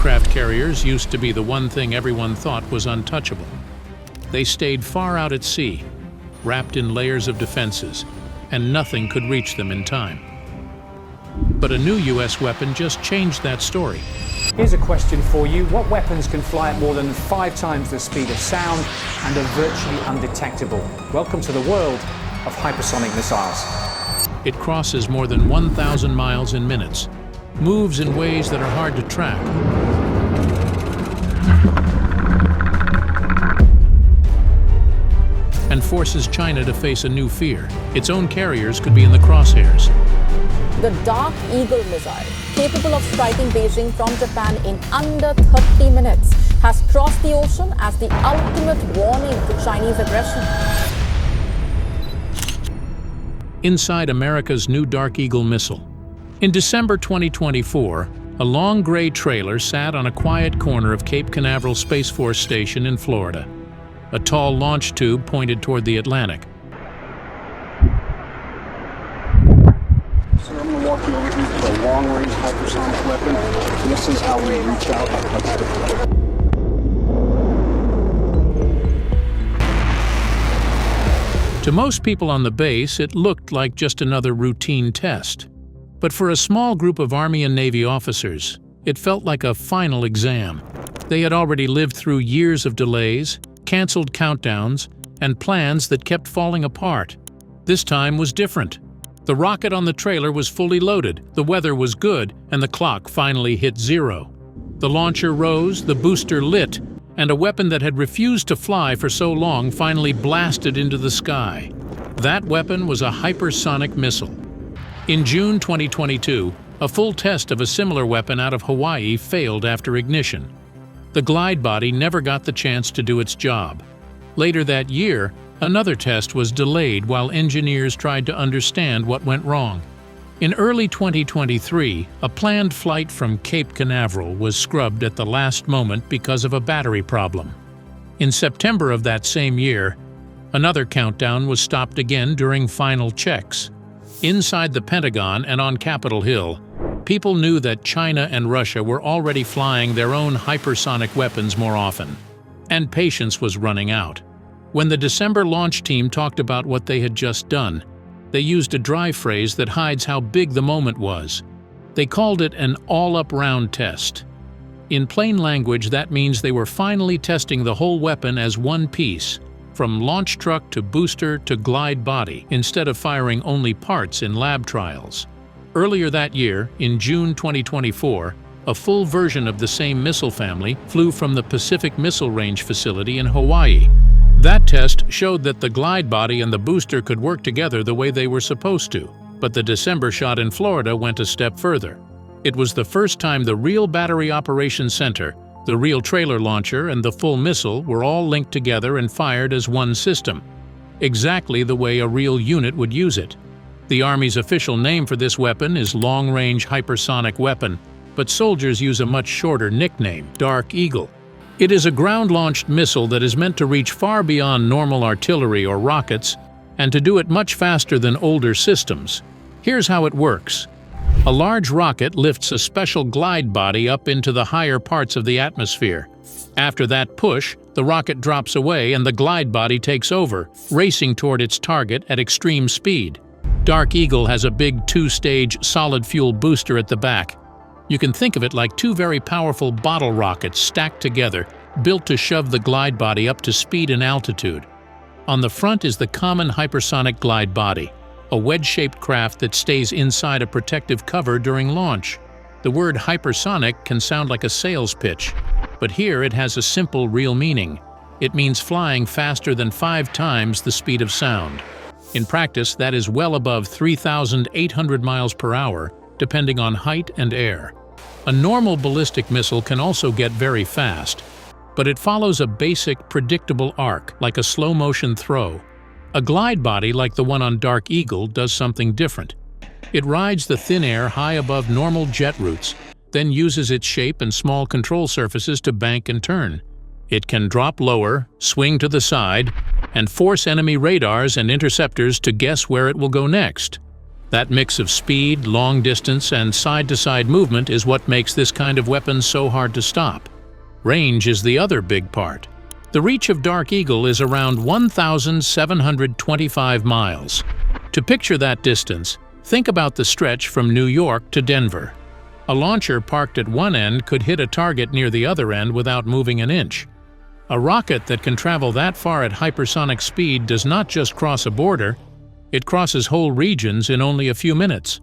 aircraft carriers used to be the one thing everyone thought was untouchable. They stayed far out at sea, wrapped in layers of defenses, and nothing could reach them in time. But a new US weapon just changed that story. Here's a question for you. What weapons can fly at more than 5 times the speed of sound and are virtually undetectable? Welcome to the world of hypersonic missiles. It crosses more than 1,000 miles in minutes, moves in ways that are hard to track, and forces China to face a new fear. Its own carriers could be in the crosshairs. The Dark Eagle missile, capable of striking Beijing from Japan in under 30 minutes, has crossed the ocean as the ultimate warning to Chinese aggression. Inside America's new Dark Eagle missile. In December 2024, a long gray trailer sat on a quiet corner of Cape Canaveral Space Force Station in Florida. A tall launch tube pointed toward the Atlantic. So I'm going to walk you over here to a long-range hypersonic weapon. And this is how we reach out and touch the floor. To most people on the base, it looked like just another routine test. But for a small group of Army and Navy officers, it felt like a final exam. They had already lived through years of delays, canceled countdowns, and plans that kept falling apart. This time was different. The rocket on the trailer was fully loaded, the weather was good, and the clock finally hit 0. The launcher rose, the booster lit, and a weapon that had refused to fly for so long finally blasted into the sky. That weapon was a hypersonic missile. In June 2022, a full test of a similar weapon out of Hawaii failed after ignition. The glide body never got the chance to do its job. Later that year, another test was delayed while engineers tried to understand what went wrong. In early 2023, a planned flight from Cape Canaveral was scrubbed at the last moment because of a battery problem. In September of that same year, another countdown was stopped again during final checks. Inside the Pentagon and on Capitol Hill, people knew that China and Russia were already flying their own hypersonic weapons more often, and patience was running out. When the December launch team talked about what they had just done, they used a dry phrase that hides how big the moment was. They called it an all-up-round test. In plain language, that means they were finally testing the whole weapon as one piece, from launch truck to booster to glide body, instead of firing only parts in lab trials. Earlier that year, in June 2024, a full version of the same missile family flew from the Pacific Missile Range facility in Hawaii. That test showed that the glide body and the booster could work together the way they were supposed to, but the December shot in Florida went a step further. It was the first time the real battery operations center, the real trailer launcher, and the full missile were all linked together and fired as one system, exactly the way a real unit would use it. The Army's official name for this weapon is Long-Range Hypersonic Weapon, but soldiers use a much shorter nickname, Dark Eagle. It is a ground-launched missile that is meant to reach far beyond normal artillery or rockets, and to do it much faster than older systems. Here's how it works. A large rocket lifts a special glide body up into the higher parts of the atmosphere. After that push, the rocket drops away and the glide body takes over, racing toward its target at extreme speed. Dark Eagle has a big 2-stage solid-fuel booster at the back. You can think of it like 2 very powerful bottle rockets stacked together, built to shove the glide body up to speed and altitude. On the front is the common hypersonic glide body, a wedge-shaped craft that stays inside a protective cover during launch. The word hypersonic can sound like a sales pitch, but here it has a simple, real meaning. It means flying faster than 5 times the speed of sound. In practice, that is well above 3,800 miles per hour, depending on height and air. A normal ballistic missile can also get very fast, but it follows a basic, predictable arc, like a slow-motion throw. A glide body like the one on Dark Eagle does something different. It rides the thin air high above normal jet routes, then uses its shape and small control surfaces to bank and turn. It can drop lower, swing to the side, and force enemy radars and interceptors to guess where it will go next. That mix of speed, long distance, and side-to-side movement is what makes this kind of weapon so hard to stop. Range is the other big part. The reach of Dark Eagle is around 1,725 miles. To picture that distance, think about the stretch from New York to Denver. A launcher parked at one end could hit a target near the other end without moving an inch. A rocket that can travel that far at hypersonic speed does not just cross a border, it crosses whole regions in only a few minutes.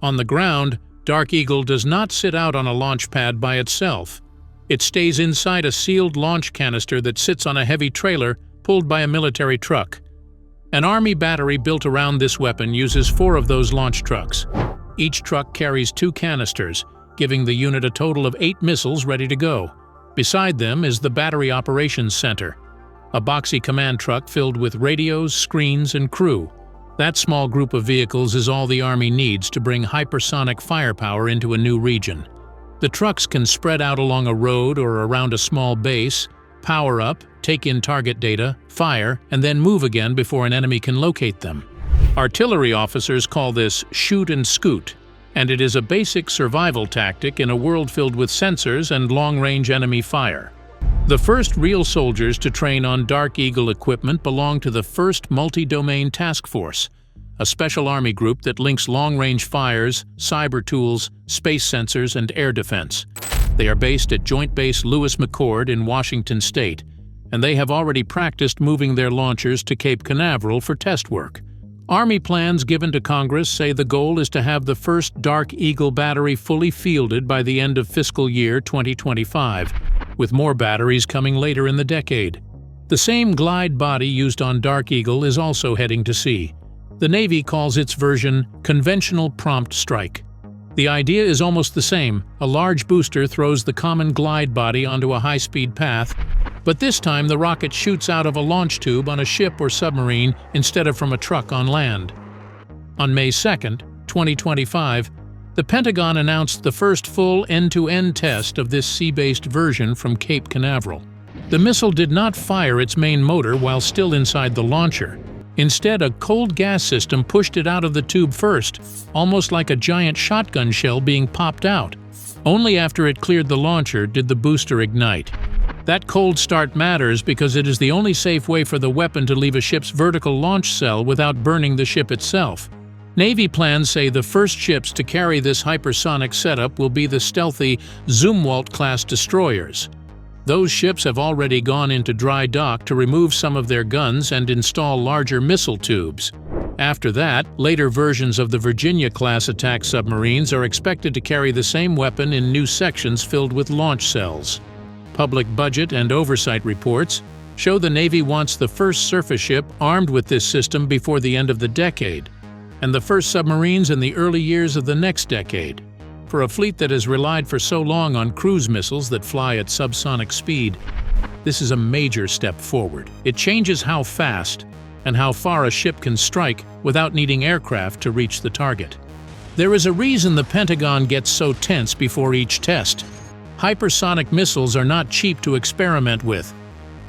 On the ground, Dark Eagle does not sit out on a launch pad by itself. It stays inside a sealed launch canister that sits on a heavy trailer pulled by a military truck. An Army battery built around this weapon uses 4 of those launch trucks. Each truck carries 2 canisters, giving the unit a total of 8 missiles ready to go. Beside them is the Battery Operations Center, a boxy command truck filled with radios, screens, and crew. That small group of vehicles is all the Army needs to bring hypersonic firepower into a new region. The trucks can spread out along a road or around a small base, power up, take in target data, fire, and then move again before an enemy can locate them. Artillery officers call this shoot and scoot, and it is a basic survival tactic in a world filled with sensors and long-range enemy fire. The first real soldiers to train on Dark Eagle equipment belong to the 1st Multi-Domain Task Force, a special Army group that links long-range fires, cyber tools, space sensors, and air defense. They are based at Joint Base Lewis McChord in Washington State, and they have already practiced moving their launchers to Cape Canaveral for test work. Army plans given to Congress say the goal is to have the first Dark Eagle battery fully fielded by the end of fiscal year 2025, with more batteries coming later in the decade. The same glide body used on Dark Eagle is also heading to sea. The Navy calls its version Conventional Prompt Strike. The idea is almost the same. A large booster throws the common glide body onto a high-speed path, but this time the rocket shoots out of a launch tube on a ship or submarine instead of from a truck on land. On May 2, 2025, the Pentagon announced the first full end-to-end test of this sea-based version from Cape Canaveral. The missile did not fire its main motor while still inside the launcher. Instead, a cold gas system pushed it out of the tube first, almost like a giant shotgun shell being popped out. Only after it cleared the launcher did the booster ignite. That cold start matters because it is the only safe way for the weapon to leave a ship's vertical launch cell without burning the ship itself. Navy plans say the first ships to carry this hypersonic setup will be the stealthy Zumwalt-class destroyers. Those ships have already gone into dry dock to remove some of their guns and install larger missile tubes. After that, later versions of the Virginia-class attack submarines are expected to carry the same weapon in new sections filled with launch cells. Public budget and oversight reports show the Navy wants the first surface ship armed with this system before the end of the decade, and the first submarines in the early years of the next decade. For a fleet that has relied for so long on cruise missiles that fly at subsonic speed, this is a major step forward. It changes how fast and how far a ship can strike without needing aircraft to reach the target. There is a reason the Pentagon gets so tense before each test. Hypersonic missiles are not cheap to experiment with.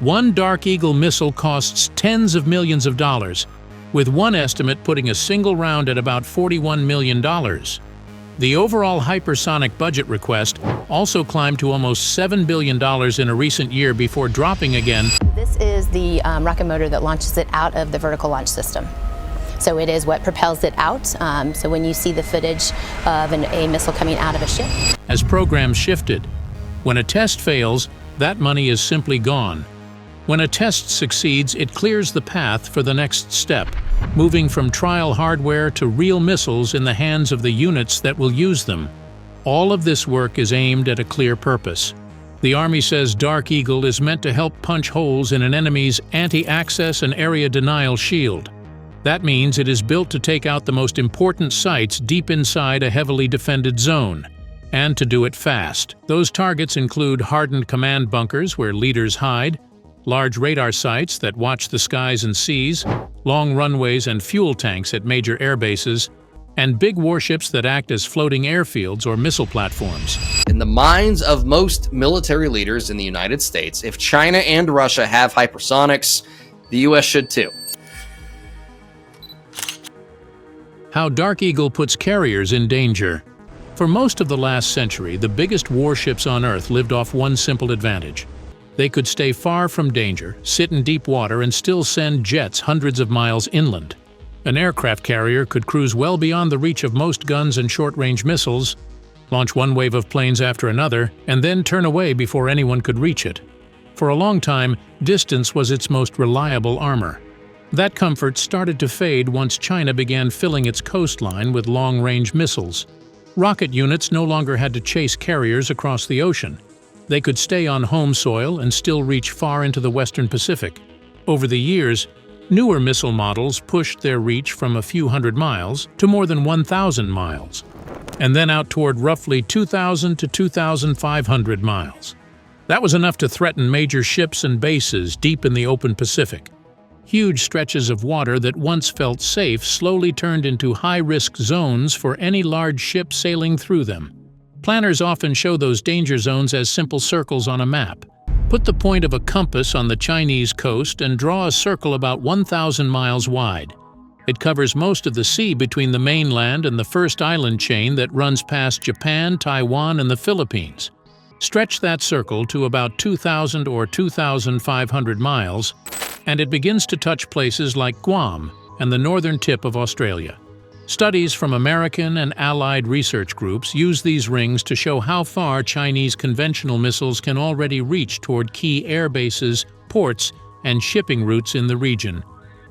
One Dark Eagle missile costs tens of millions of dollars, with one estimate putting a single round at about $41 million. The overall hypersonic budget request also climbed to almost $7 billion in a recent year before dropping again. This is the rocket motor that launches it out of the vertical launch system. So it is what propels it out. So when you see the footage of a missile coming out of a ship. As programs shifted, when a test fails, that money is simply gone. When a test succeeds, it clears the path for the next step, moving from trial hardware to real missiles in the hands of the units that will use them. All of this work is aimed at a clear purpose. The Army says Dark Eagle is meant to help punch holes in an enemy's anti-access and area denial shield. That means it is built to take out the most important sites deep inside a heavily defended zone, and to do it fast. Those targets include hardened command bunkers where leaders hide, large radar sites that watch the skies and seas, long runways and fuel tanks at major air bases, and big warships that act as floating airfields or missile platforms. In the minds of most military leaders in the United States, if China and Russia have hypersonics, the US should too. How Dark Eagle puts carriers in danger. For most of the last century, the biggest warships on Earth lived off one simple advantage. They could stay far from danger, sit in deep water, and still send jets hundreds of miles inland. An aircraft carrier could cruise well beyond the reach of most guns and short-range missiles, launch one wave of planes after another, and then turn away before anyone could reach it. For a long time, distance was its most reliable armor. That comfort started to fade once China began filling its coastline with long-range missiles. Rocket units no longer had to chase carriers across the ocean. They could stay on home soil and still reach far into the Western Pacific. Over the years, newer missile models pushed their reach from a few hundred miles to more than 1,000 miles, and then out toward roughly 2,000 to 2,500 miles. That was enough to threaten major ships and bases deep in the open Pacific. Huge stretches of water that once felt safe slowly turned into high-risk zones for any large ship sailing through them. Planners often show those danger zones as simple circles on a map. Put the point of a compass on the Chinese coast and draw a circle about 1,000 miles wide. It covers most of the sea between the mainland and the first island chain that runs past Japan, Taiwan, and the Philippines. Stretch that circle to about 2,000 or 2,500 miles, and it begins to touch places like Guam and the northern tip of Australia. Studies from American and Allied research groups use these rings to show how far Chinese conventional missiles can already reach toward key air bases, ports, and shipping routes in the region.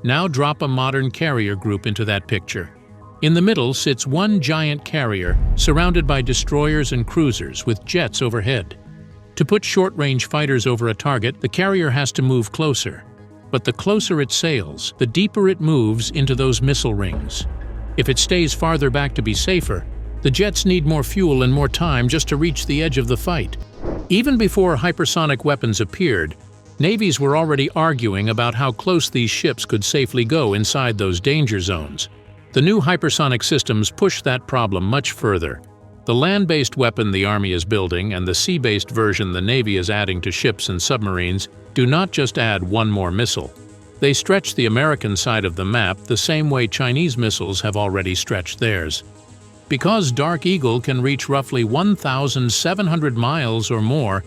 Now drop a modern carrier group into that picture. In the middle sits one giant carrier, surrounded by destroyers and cruisers with jets overhead. To put short-range fighters over a target, the carrier has to move closer. But the closer it sails, the deeper it moves into those missile rings. If it stays farther back to be safer, the jets need more fuel and more time just to reach the edge of the fight. Even before hypersonic weapons appeared, navies were already arguing about how close these ships could safely go inside those danger zones. The new hypersonic systems push that problem much further. The land-based weapon the Army is building and the sea-based version the Navy is adding to ships and submarines do not just add one more missile. They stretch the American side of the map the same way Chinese missiles have already stretched theirs. Because Dark Eagle can reach roughly 1,700 miles or more,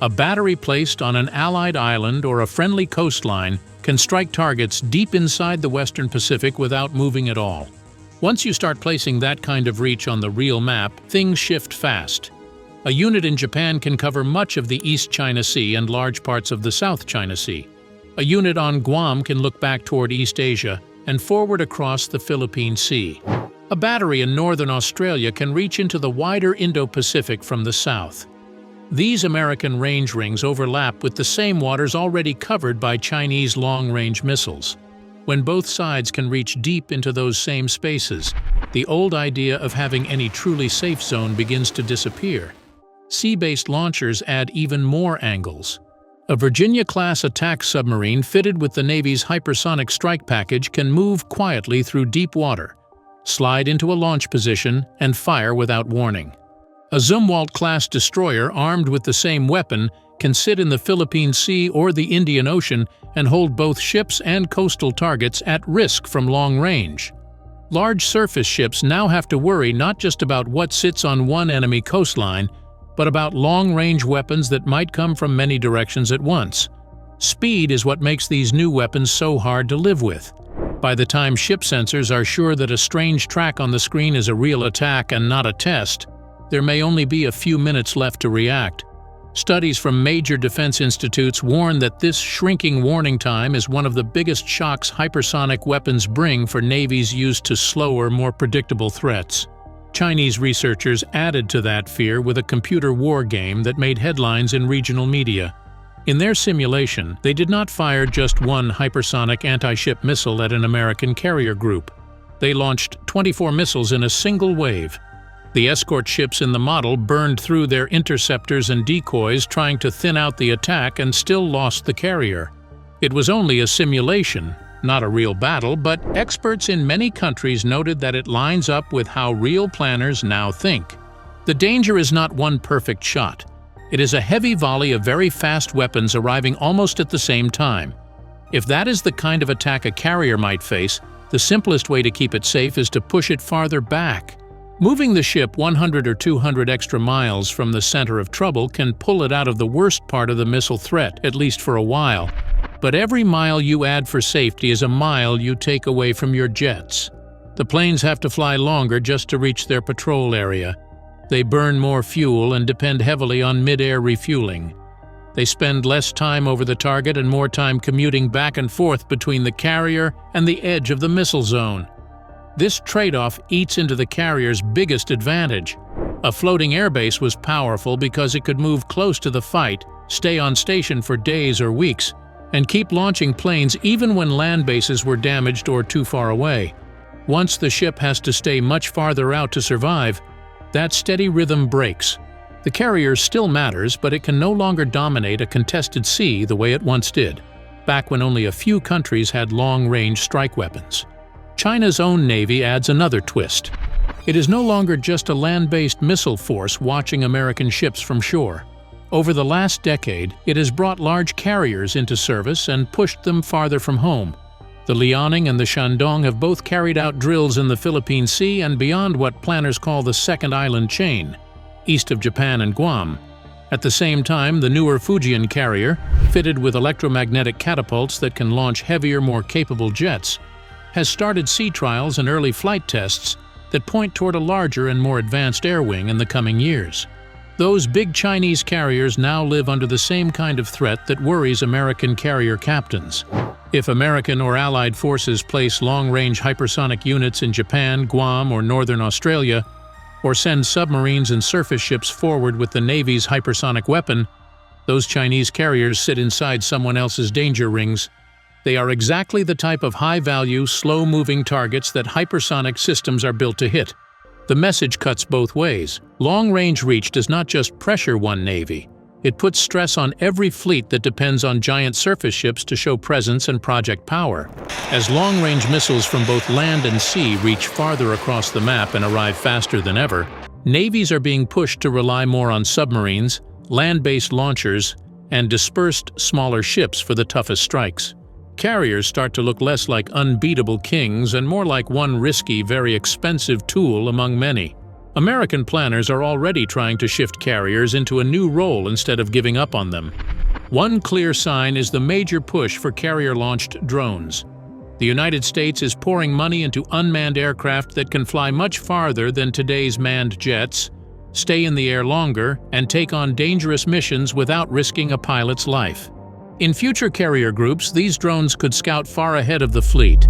a battery placed on an Allied island or a friendly coastline can strike targets deep inside the Western Pacific without moving at all. Once you start placing that kind of reach on the real map, things shift fast. A unit in Japan can cover much of the East China Sea and large parts of the South China Sea. A unit on Guam can look back toward East Asia and forward across the Philippine Sea. A battery in northern Australia can reach into the wider Indo-Pacific from the south. These American range rings overlap with the same waters already covered by Chinese long-range missiles. When both sides can reach deep into those same spaces, the old idea of having any truly safe zone begins to disappear. Sea-based launchers add even more angles. A Virginia-class attack submarine fitted with the Navy's hypersonic strike package can move quietly through deep water, slide into a launch position, and fire without warning. A Zumwalt-class destroyer armed with the same weapon can sit in the Philippine Sea or the Indian Ocean and hold both ships and coastal targets at risk from long range. Large surface ships now have to worry not just about what sits on one enemy coastline, but about long-range weapons that might come from many directions at once. Speed is what makes these new weapons so hard to live with. By the time ship sensors are sure that a strange track on the screen is a real attack and not a test, there may only be a few minutes left to react. Studies from major defense institutes warn that this shrinking warning time is one of the biggest shocks hypersonic weapons bring for navies used to slower, more predictable threats. Chinese researchers added to that fear with a computer war game that made headlines in regional media. In their simulation, they did not fire just one hypersonic anti-ship missile at an American carrier group. They launched 24 missiles in a single wave. The escort ships in the model burned through their interceptors and decoys trying to thin out the attack and still lost the carrier. It was only a simulation, not a real battle, but experts in many countries noted that it lines up with how real planners now think. The danger is not one perfect shot. It is a heavy volley of very fast weapons arriving almost at the same time. If that is the kind of attack a carrier might face, The simplest way to keep it safe is to push it farther back. Moving the ship 100 or 200 extra miles from the center of trouble can pull it out of the worst part of the missile threat, at least for a while. But every mile you add for safety is a mile you take away from your jets. The planes have to fly longer just to reach their patrol area. They burn more fuel and depend heavily on mid-air refueling. They spend less time over the target and more time commuting back and forth between the carrier and the edge of the missile zone. This trade-off eats into the carrier's biggest advantage. A floating airbase was powerful because it could move close to the fight, stay on station for days or weeks, and keep launching planes even when land bases were damaged or too far away. Once the ship has to stay much farther out to survive, that steady rhythm breaks. The carrier still matters, but it can no longer dominate a contested sea the way it once did, back when only a few countries had long-range strike weapons. China's own Navy adds another twist. It is no longer just a land-based missile force watching American ships from shore. Over the last decade, it has brought large carriers into service and pushed them farther from home. The Liaoning and the Shandong have both carried out drills in the Philippine Sea and beyond what planners call the second island chain, east of Japan and Guam. At the same time, the newer Fujian carrier, fitted with electromagnetic catapults that can launch heavier, more capable jets, has started sea trials and early flight tests that point toward a larger and more advanced air wing in the coming years. Those big Chinese carriers now live under the same kind of threat that worries American carrier captains. If American or Allied forces place long-range hypersonic units in Japan, Guam, or northern Australia, or send submarines and surface ships forward with the Navy's hypersonic weapon, those Chinese carriers sit inside someone else's danger rings. They are exactly the type of high-value, slow-moving targets that hypersonic systems are built to hit. The message cuts both ways. Long-range reach does not just pressure one navy. It puts stress on every fleet that depends on giant surface ships to show presence and project power. As long-range missiles from both land and sea reach farther across the map and arrive faster than ever, navies are being pushed to rely more on submarines, land-based launchers, and dispersed smaller ships for the toughest strikes. Carriers start to look less like unbeatable kings and more like one risky, very expensive tool among many. American planners are already trying to shift carriers into a new role instead of giving up on them. One clear sign is the major push for carrier-launched drones. The United States is pouring money into unmanned aircraft that can fly much farther than today's manned jets, stay in the air longer, and take on dangerous missions without risking a pilot's life. In future carrier groups, these drones could scout far ahead of the fleet,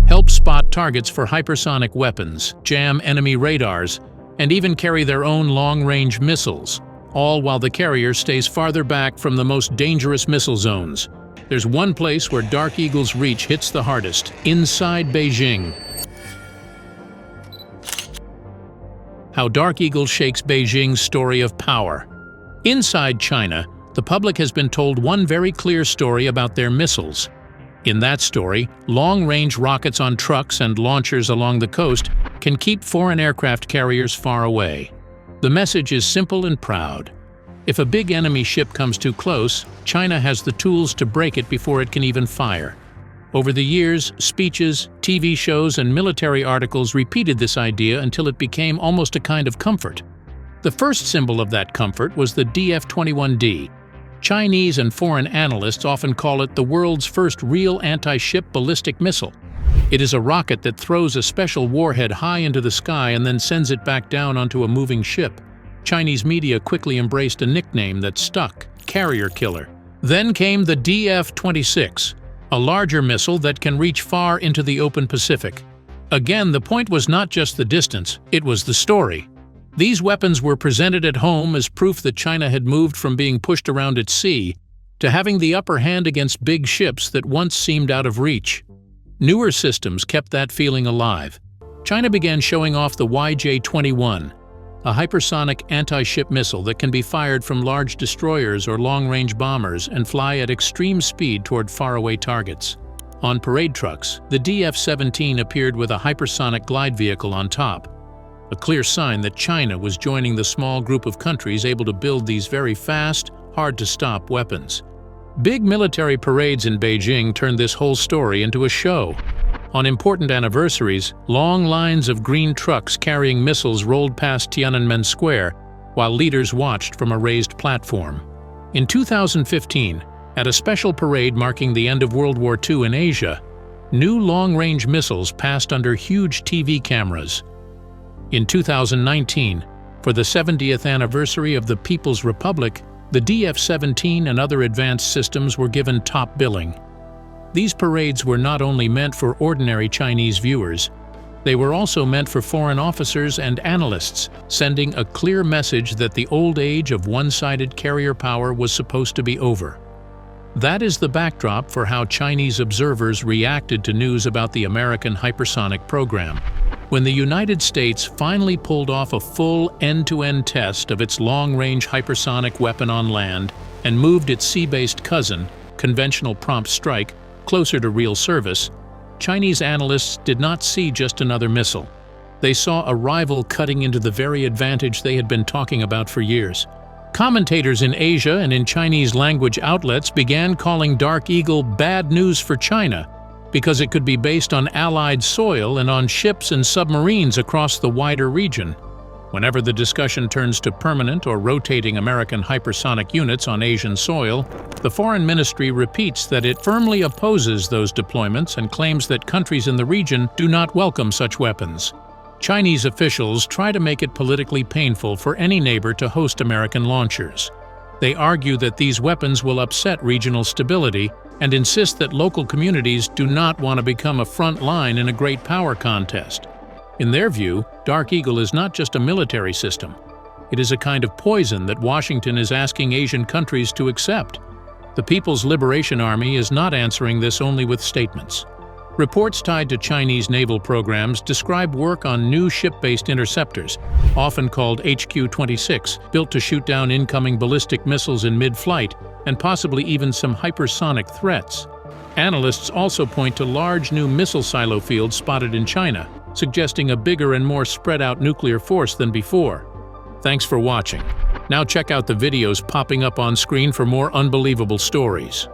help spot targets for hypersonic weapons, jam enemy radars, and even carry their own long-range missiles, all while the carrier stays farther back from the most dangerous missile zones. There's one place where Dark Eagle's reach hits the hardest: inside Beijing. How Dark Eagle shakes Beijing's story of power. Inside China, the public has been told one very clear story about their missiles. In that story, long-range rockets on trucks and launchers along the coast can keep foreign aircraft carriers far away. The message is simple and proud. If a big enemy ship comes too close, China has the tools to break it before it can even fire. Over the years, speeches, TV shows, and military articles repeated this idea until it became almost a kind of comfort. The first symbol of that comfort was the DF-21D. Chinese and foreign analysts often call it the world's first real anti-ship ballistic missile. It is a rocket that throws a special warhead high into the sky and then sends it back down onto a moving ship. Chinese media quickly embraced a nickname that stuck: carrier killer. Then came the DF-26, a larger missile that can reach far into the open Pacific. Again, the point was not just the distance, it was the story. These weapons were presented at home as proof that China had moved from being pushed around at sea to having the upper hand against big ships that once seemed out of reach. Newer systems kept that feeling alive. China began showing off the YJ-21, a hypersonic anti-ship missile that can be fired from large destroyers or long-range bombers and fly at extreme speed toward faraway targets. On parade trucks, the DF-17 appeared with a hypersonic glide vehicle on top, a clear sign that China was joining the small group of countries able to build these very fast, hard-to-stop weapons. Big military parades in Beijing turned this whole story into a show. On important anniversaries, long lines of green trucks carrying missiles rolled past Tiananmen Square while leaders watched from a raised platform. In 2015, at a special parade marking the end of World War II in Asia, new long-range missiles passed under huge TV cameras. In 2019, for the 70th anniversary of the People's Republic, the DF-17 and other advanced systems were given top billing. These parades were not only meant for ordinary Chinese viewers, they were also meant for foreign officers and analysts, sending a clear message that the old age of one-sided carrier power was supposed to be over. That is the backdrop for how Chinese observers reacted to news about the American hypersonic program. When the United States finally pulled off a full end-to-end test of its long-range hypersonic weapon on land and moved its sea-based cousin, conventional prompt strike, closer to real service, Chinese analysts did not see just another missile. They saw a rival cutting into the very advantage they had been talking about for years. Commentators in Asia and in Chinese language outlets began calling Dark Eagle bad news for China because it could be based on Allied soil and on ships and submarines across the wider region. Whenever the discussion turns to permanent or rotating American hypersonic units on Asian soil, the Foreign Ministry repeats that it firmly opposes those deployments and claims that countries in the region do not welcome such weapons. Chinese officials try to make it politically painful for any neighbor to host American launchers. They argue that these weapons will upset regional stability and insist that local communities do not want to become a front line in a great power contest. In their view, Dark Eagle is not just a military system. It is a kind of poison that Washington is asking Asian countries to accept. The People's Liberation Army is not answering this only with statements. Reports tied to Chinese naval programs describe work on new ship-based interceptors, often called HQ-26, built to shoot down incoming ballistic missiles in mid-flight and possibly even some hypersonic threats. Analysts also point to large new missile silo fields spotted in China, suggesting a bigger and more spread-out nuclear force than before. Thanks for watching. Now check out the videos popping up on screen for more unbelievable stories.